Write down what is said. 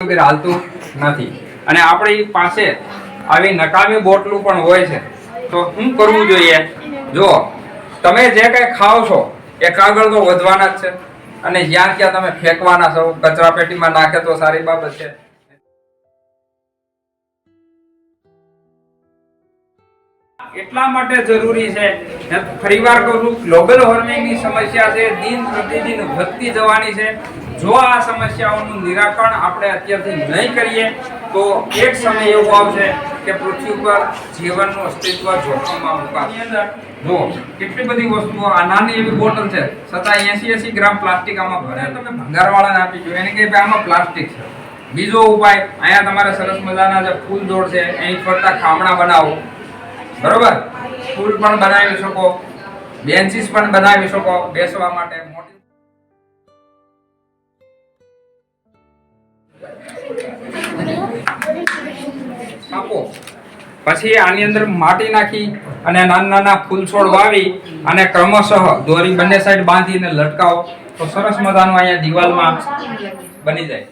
વગર હાલતું નથી. અને આપણી પાસે આવી નકામી બોટલું પણ હોય છે. તો શું કરવું જોઈએ? જો તમે જે કંઈ ખાઓ છો એ કાગળ તો વધવાના જ છે, અને જ્યાં ત્યાં તમે ફેંકવાના છો. કચરા પેટીમાં નાખે તો સારી બાબત છે. એટલા માટે જરૂરી છે, ફરીવાર કહું છું, ગ્લોબલ વોર્મિંગની સમસ્યા છે, દિન પ્રતિદિન વધતી જવાની છે. જો આ સમસ્યાઓનું નિરાકરણ આપણે અત્યારથી નહીં કરીએ તો એક સમય એવો આવશે કે પૃથ્વી પર જીવનનું અસ્તિત્વ જોખમમાં મુકાશે. જો કેટલી બધી વસ્તુઓ, આ નાની એવી બોટલ છે છતાં 80 ગ્રામ પ્લાસ્ટિક આમાં ભરે. તમે ભંગારવાળાને આપી દો, એને કહે આમાં પ્લાસ્ટિક છે. બીજો ઉપાય, અહીંયા તમારે સરસ મજાના જે ફૂલ છોડ છે એની ફરતા ખામણા બનાવો. બરોબર, ફૂલ પણ બનાવી શકો, બેન્ચીસ પણ બનાવી શકો બેસવા માટે. મોટી આપો પછી આની અંદર માટી નાખી અને નાના નાના ફૂલ છોડ વાવી અને ક્રમશઃ દોરી બંને સાઈડ બાંધીને લટકાવો તો સરસ મજાનું અહીંયા દિવાલમાં બની જાય.